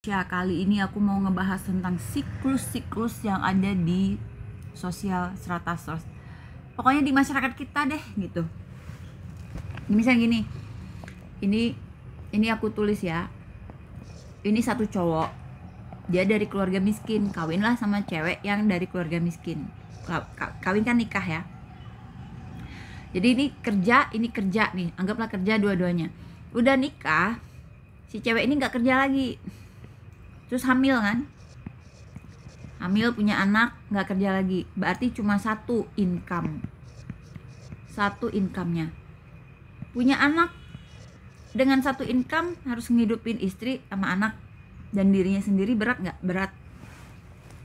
Ya, kali ini aku mau ngebahas tentang siklus-siklus yang ada di sosial strata pokoknya di masyarakat kita deh gitu. Misalnya gini, ini aku tulis ya, ini satu cowok, dia dari keluarga miskin, kawinlah sama cewek yang dari keluarga miskin. Kawin kan nikah ya. Jadi ini kerja nih, anggaplah kerja dua-duanya. Udah nikah, si cewek ini nggak kerja lagi, terus hamil kan, hamil punya anak, nggak kerja lagi, berarti cuma satu income-nya. Punya anak, dengan satu income harus ngidupin istri sama anak dan dirinya sendiri, berat nggak? Berat,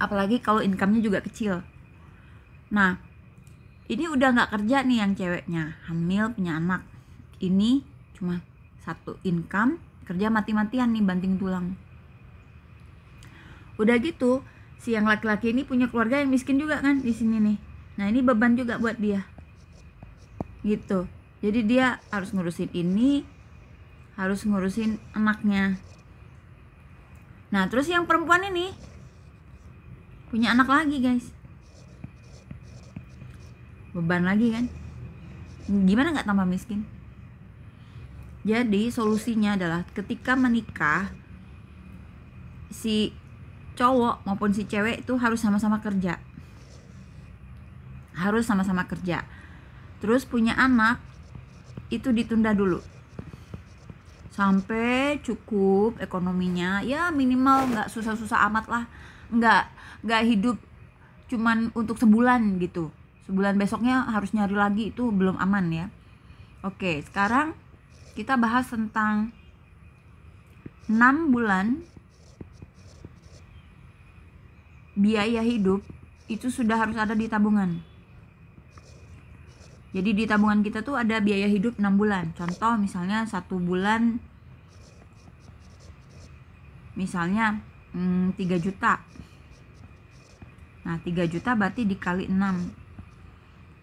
apalagi kalau income-nya juga kecil. Nah, ini udah nggak kerja nih yang ceweknya, hamil punya anak, ini cuma satu income, kerja mati-matian nih, banting tulang. Udah gitu, si yang laki-laki ini punya keluarga yang miskin juga kan di sini nih. Nah, ini beban juga buat dia. Gitu. Jadi dia harus ngurusin ini, harus ngurusin anaknya. Nah, terus yang perempuan ini punya anak lagi, guys. Beban lagi kan? Gimana nggak tambah miskin? Jadi solusinya adalah ketika menikah, si cowok maupun si cewek itu harus sama-sama kerja. Harus sama-sama kerja. Terus punya anak itu ditunda dulu sampai cukup ekonominya, ya minimal nggak susah-susah amat lah, nggak hidup cuman untuk sebulan gitu, sebulan besoknya harus nyari lagi, itu belum aman ya. Oke, sekarang kita bahas tentang 6 bulan biaya hidup itu sudah harus ada di tabungan. Jadi di tabungan kita tuh ada biaya hidup 6 bulan. Contoh misalnya 1 bulan misalnya 3 juta. Nah, 3 juta berarti dikali 6,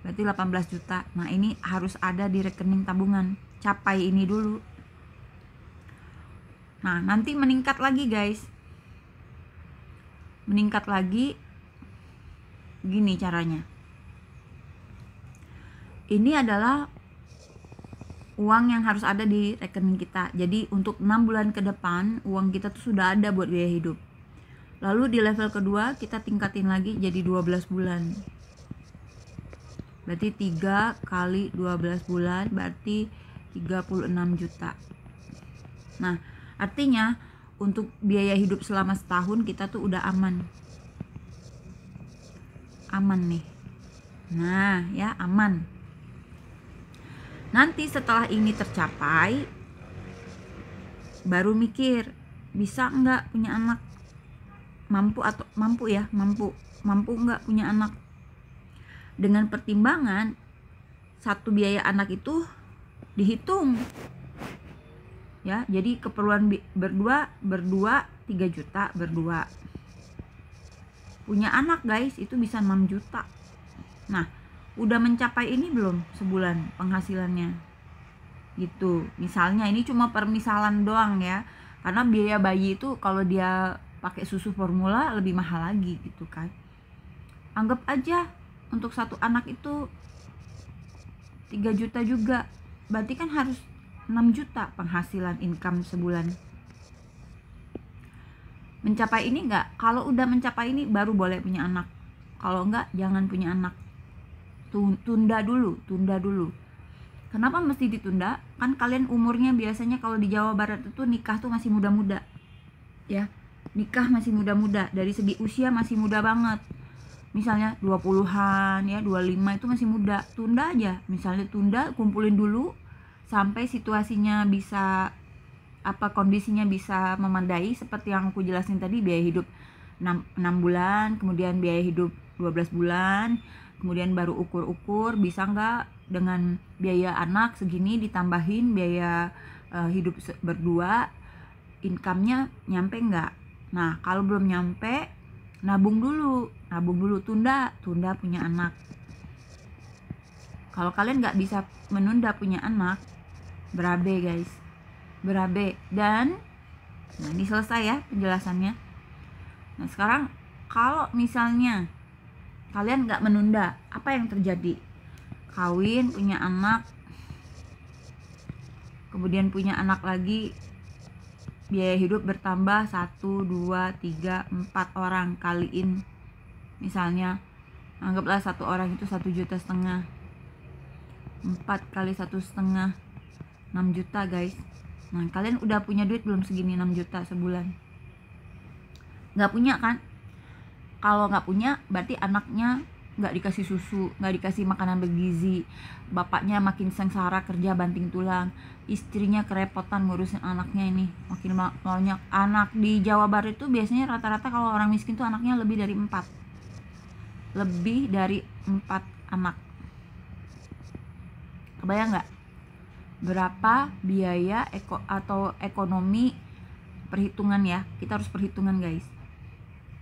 berarti 18 juta. Nah, ini harus ada di rekening tabungan. Capai ini dulu. Nah, nanti meningkat lagi, guys. Meningkat lagi gini caranya. Ini adalah uang yang harus ada di rekening kita. Jadi untuk 6 bulan ke depan uang kita tuh sudah ada buat biaya hidup. Lalu di level kedua kita tingkatin lagi jadi 12 bulan. Berarti 3 kali 12 bulan berarti 36 juta. Nah, artinya untuk biaya hidup selama setahun kita tuh udah aman nih. Nah ya, aman. Nanti setelah ini tercapai baru mikir bisa nggak punya anak, mampu nggak punya anak. Dengan pertimbangan satu biaya anak itu dihitung ya, jadi keperluan berdua 3 juta berdua. Punya anak, guys, itu bisa 6 juta. Nah, udah mencapai ini belum sebulan penghasilannya gitu. Misalnya ini cuma permisalan doang ya, karena biaya bayi itu kalau dia pakai susu formula lebih mahal lagi gitu kan. Anggap aja untuk satu anak itu 3 juta juga, berarti kan harus 6 juta penghasilan income sebulan. Mencapai ini enggak? Kalau udah mencapai ini baru boleh punya anak. Kalau enggak, jangan punya anak. Tunda dulu. Kenapa mesti ditunda? Kan kalian umurnya biasanya kalau di Jawa Barat itu nikah tuh masih muda-muda. Ya, nikah masih muda-muda, dari segi usia masih muda banget. Misalnya 20-an ya, 25 itu masih muda. Tunda aja. Misalnya tunda, kumpulin dulu sampai situasinya bisa kondisinya bisa memadai seperti yang aku jelasin tadi, biaya hidup 6 bulan, kemudian biaya hidup 12 bulan, kemudian baru ukur bisa nggak dengan biaya anak segini ditambahin biaya hidup berdua, income-nya nyampe nggak. Nah, kalau belum nyampe, nabung dulu, tunda punya anak. Kalau kalian nggak bisa menunda punya anak, berabe guys, berabe. Dan Nah, ini selesai ya penjelasannya. Nah, sekarang kalau misalnya kalian nggak menunda, apa yang terjadi? Kawin, punya anak, kemudian punya anak lagi, biaya hidup bertambah 1, 2, 3, 4 orang, kaliin misalnya, anggaplah satu orang itu 1,5 juta, 4 kali 1,5, 6 juta guys. Nah, kalian udah punya duit belum segini 6 juta sebulan? Nggak punya kan? Kalau nggak punya berarti anaknya nggak dikasih susu, nggak dikasih makanan bergizi, bapaknya makin sengsara kerja banting tulang, istrinya kerepotan ngurusin anaknya, ini makin banyak anak. Di Jawa Barat itu biasanya rata-rata kalau orang miskin tuh anaknya lebih dari 4 anak. Kebayang nggak berapa biaya atau ekonomi, perhitungan ya, kita harus perhitungan guys.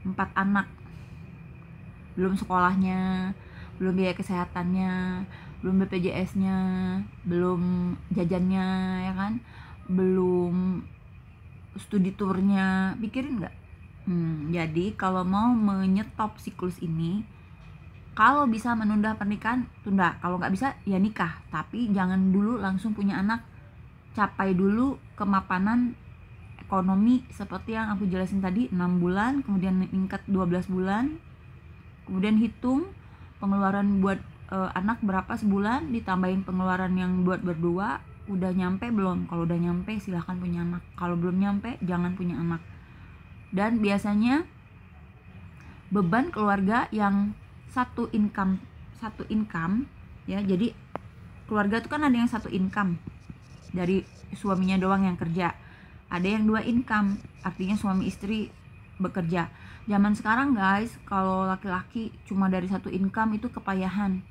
4 anak, belum sekolahnya, belum biaya kesehatannya, belum BPJS-nya, belum jajannya ya kan, belum studi tournya. Pikirin nggak? Jadi kalau mau menyetop siklus ini, kalau bisa menunda pernikahan, tunda. Kalau nggak bisa, ya nikah. Tapi jangan dulu langsung punya anak. Capai dulu kemapanan ekonomi seperti yang aku jelasin tadi, 6 bulan, kemudian meningkat 12 bulan. Kemudian hitung pengeluaran buat anak berapa sebulan, ditambahin pengeluaran yang buat berdua. Udah nyampe belum? Kalau udah nyampe silahkan punya anak. Kalau belum nyampe, jangan punya anak. Dan biasanya beban keluarga yang satu income ya, jadi keluarga itu kan ada yang satu income dari suaminya doang yang kerja, ada yang 2 income, artinya suami istri bekerja. Zaman sekarang guys, kalau laki-laki cuma dari 1 income itu kepayahan,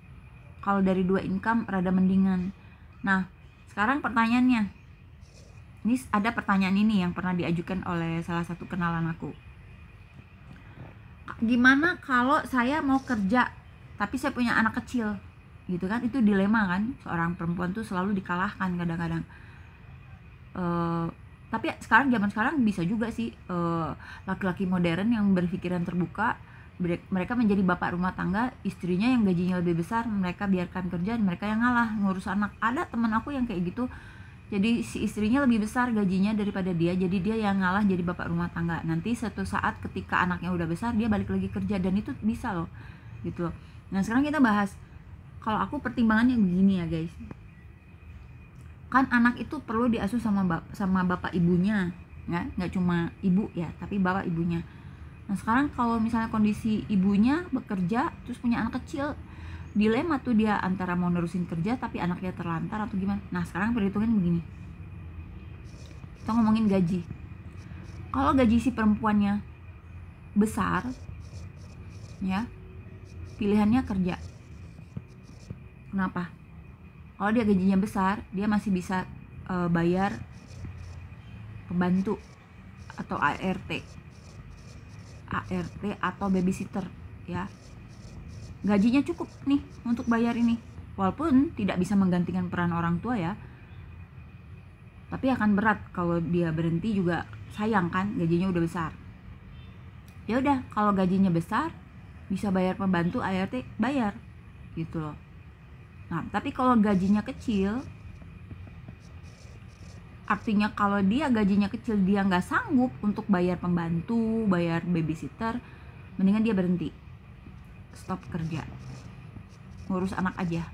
kalau dari 2 income rada mendingan. Nah, sekarang pertanyaannya, ini ada pertanyaan ini yang pernah diajukan oleh salah satu kenalan aku. Gimana kalau saya mau kerja tapi saya punya anak kecil gitu kan? Itu dilema kan, seorang perempuan tuh selalu dikalahkan kadang-kadang. Tapi zaman sekarang bisa juga sih laki-laki modern yang berpikiran terbuka, mereka menjadi bapak rumah tangga, istrinya yang gajinya lebih besar mereka biarkan kerja, mereka yang ngalah ngurus anak. Ada teman aku yang kayak gitu, jadi si istrinya lebih besar gajinya daripada dia, jadi dia yang ngalah jadi bapak rumah tangga. Nanti suatu saat ketika anaknya udah besar, dia balik lagi kerja, dan itu bisa loh gitu loh. Nah, sekarang kita bahas, kalau aku pertimbangannya begini ya guys, kan anak itu perlu diasuh sama bapak ibunya ya, nggak cuma ibu ya, tapi bapak ibunya. Nah, sekarang kalau misalnya kondisi ibunya bekerja terus punya anak kecil, dilema tuh dia antara mau nerusin kerja tapi anaknya terlantar atau gimana. Nah, sekarang perhitungan begini, kita ngomongin gaji. Kalau gaji si perempuannya besar ya, pilihannya kerja. Kenapa? Kalau dia gajinya besar, dia masih bisa bayar pembantu atau ART atau babysitter ya. Gajinya cukup nih untuk bayar ini, walaupun tidak bisa menggantikan peran orang tua ya, tapi akan berat kalau dia berhenti juga, sayang kan, gajinya udah besar. Ya udah, kalau gajinya besar bisa bayar pembantu ART, bayar gitu loh. Nah, tapi kalau gajinya kecil, artinya kalau dia gajinya kecil, dia nggak sanggup untuk bayar pembantu, bayar babysitter, mendingan dia berhenti, stop kerja, ngurus anak aja.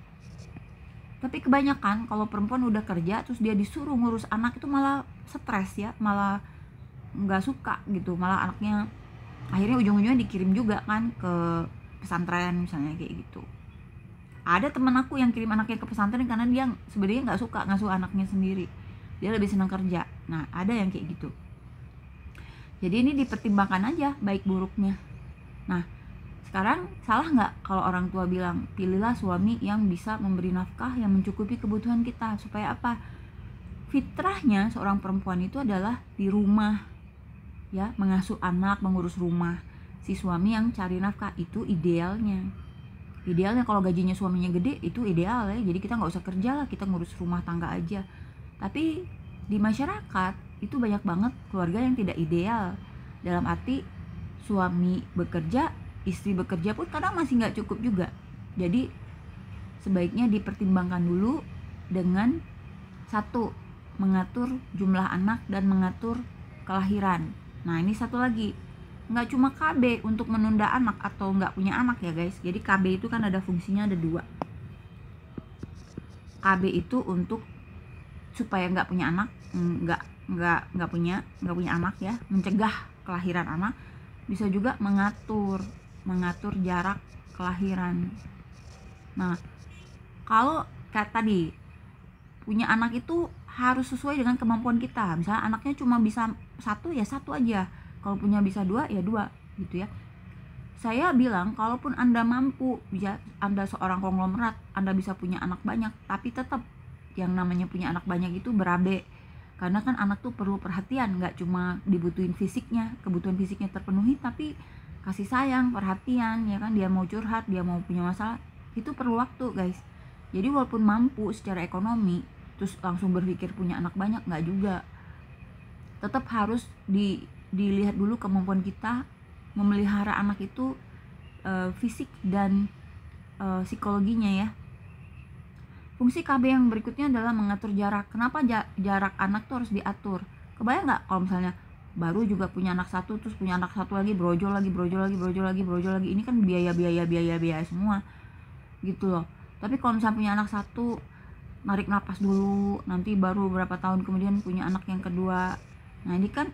Tapi kebanyakan kalau perempuan udah kerja terus dia disuruh ngurus anak, itu malah stres ya, malah nggak suka gitu, malah anaknya akhirnya ujung-ujungnya dikirim juga kan ke pesantren misalnya kayak gitu. Ada teman aku yang kirim anaknya ke pesantren karena dia sebenarnya nggak suka ngasuh anaknya sendiri, dia lebih senang kerja. Nah, ada yang kayak gitu. Jadi ini dipertimbangkan aja baik buruknya. Nah, sekarang salah nggak kalau orang tua bilang pilihlah suami yang bisa memberi nafkah, yang mencukupi kebutuhan kita, supaya apa? Fitrahnya seorang perempuan itu adalah di rumah ya, mengasuh anak, mengurus rumah. Si suami yang cari nafkah, itu idealnya kalau gajinya suaminya gede, itu ideal ya. Jadi kita nggak usah kerja lah, kita ngurus rumah tangga aja. Tapi di masyarakat itu banyak banget keluarga yang tidak ideal, dalam arti suami bekerja, istri bekerja pun kadang masih nggak cukup juga. Jadi sebaiknya dipertimbangkan dulu dengan satu, mengatur jumlah anak dan mengatur kelahiran. Nah ini satu lagi, nggak cuma KB untuk menunda anak atau nggak punya anak ya guys. Jadi KB itu kan ada fungsinya, ada dua. KB itu untuk supaya nggak punya anak, nggak punya anak ya, mencegah kelahiran anak. Bisa juga mengatur jarak kelahiran. Nah kalau kayak tadi, punya anak itu harus sesuai dengan kemampuan kita. Misalnya anaknya cuma bisa satu ya satu aja, kalau punya bisa dua ya dua gitu ya. Saya bilang kalaupun Anda mampu, bisa Anda seorang konglomerat, Anda bisa punya anak banyak, tapi tetap yang namanya punya anak banyak itu berabe. Karena kan anak tuh perlu perhatian, nggak cuma dibutuhin fisiknya, kebutuhan fisiknya terpenuhi, tapi kasih sayang, perhatian ya kan. Dia mau curhat, dia mau punya masalah, itu perlu waktu guys. Jadi walaupun mampu secara ekonomi terus langsung berpikir punya anak banyak, nggak juga. Tetap harus dilihat dulu kemampuan kita memelihara anak itu, fisik dan psikologinya ya. Fungsi KB yang berikutnya adalah mengatur jarak. Kenapa jarak anak tuh harus diatur? Kebayang nggak kalau misalnya baru juga punya anak satu, terus punya anak satu lagi, brojol lagi. Ini kan biaya semua gitu loh. Tapi kalau misalnya punya anak satu, narik napas dulu, nanti baru berapa tahun kemudian punya anak yang kedua. Nah ini kan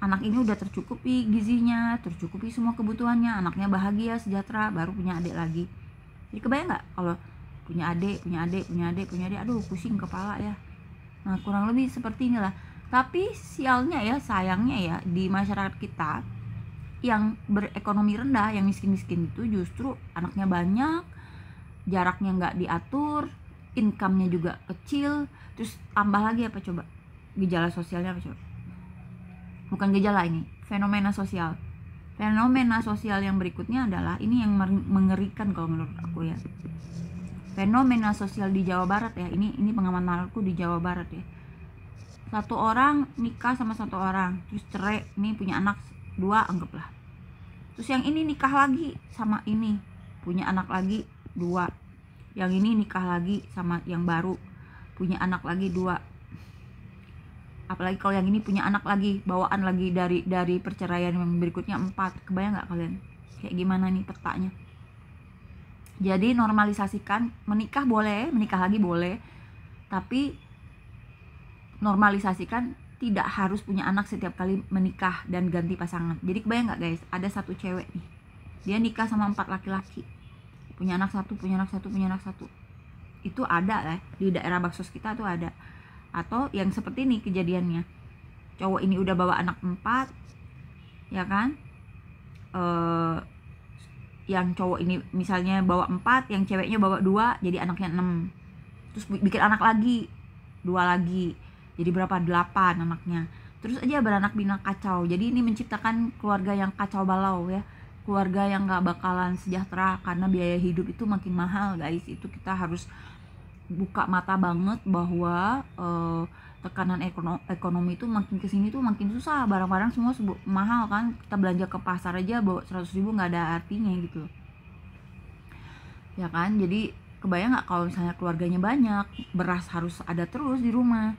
anak ini udah tercukupi gizinya, tercukupi semua kebutuhannya, anaknya bahagia, sejahtera, baru punya adik lagi. Jadi kebayang nggak kalau punya adik, aduh pusing kepala ya. Nah kurang lebih seperti inilah. Tapi sialnya ya, sayangnya ya, di masyarakat kita yang berekonomi rendah, yang miskin-miskin itu justru anaknya banyak, jaraknya nggak diatur, income-nya juga kecil, terus tambah lagi apa coba? Gejala sosialnya apa coba? Bukan gejala, ini fenomena sosial. Fenomena sosial yang berikutnya adalah, ini yang mengerikan kalau menurut aku ya. Fenomena sosial di Jawa Barat ya, ini pengamatan aku di Jawa Barat ya. Satu orang nikah sama satu orang, terus cerai, ini punya anak dua anggaplah. Terus yang ini nikah lagi sama ini, punya anak lagi dua. Yang ini nikah lagi sama yang baru, punya anak lagi dua. Apalagi kalau yang ini punya anak lagi, bawaan lagi dari perceraian yang berikutnya 4. Kebayang nggak kalian kayak gimana nih petanya? Jadi normalisasikan, menikah boleh, menikah lagi boleh, tapi normalisasikan tidak harus punya anak setiap kali menikah dan ganti pasangan. Jadi kebayang nggak guys, ada satu cewek nih, dia nikah sama 4 laki-laki, punya anak satu. Itu ada lah di daerah Baksos kita tuh ada. Atau yang seperti ini kejadiannya, cowok ini udah bawa anak 4 ya kan, yang cowok ini misalnya bawa 4, yang ceweknya bawa 2, jadi anaknya 6. Terus bikin anak lagi 2 lagi, jadi berapa? 8 anaknya. Terus aja beranak pinak kacau. Jadi ini menciptakan keluarga yang kacau balau ya, keluarga yang gak bakalan sejahtera karena biaya hidup itu makin mahal guys. Itu kita harus buka mata banget bahwa tekanan ekonomi itu makin kesini tuh makin susah. Barang-barang semua mahal kan. Kita belanja ke pasar aja bawa 100.000 nggak ada artinya gitu ya kan. Jadi kebayang nggak kalau misalnya keluarganya banyak, beras harus ada terus di rumah.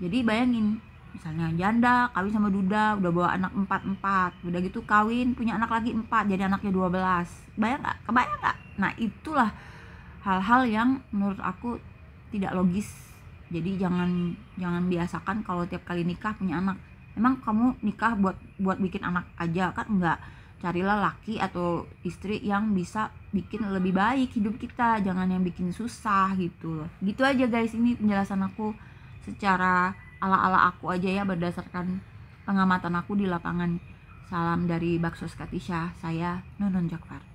Jadi bayangin, misalnya janda kawin sama duda, udah bawa anak 4, udah gitu kawin punya anak lagi 4, jadi anaknya 12. Kebayang nggak? Nah itulah hal-hal yang menurut aku tidak logis. Jadi jangan biasakan kalau tiap kali nikah punya anak. Emang kamu nikah buat bikin anak aja kan? Enggak. Carilah laki atau istri yang bisa bikin lebih baik hidup kita, jangan yang bikin susah gitu loh. Gitu aja guys, ini penjelasan aku secara ala-ala aku aja ya, berdasarkan pengamatan aku di lapangan. Salam dari Baksos Katisha, saya Nunun Jakfar.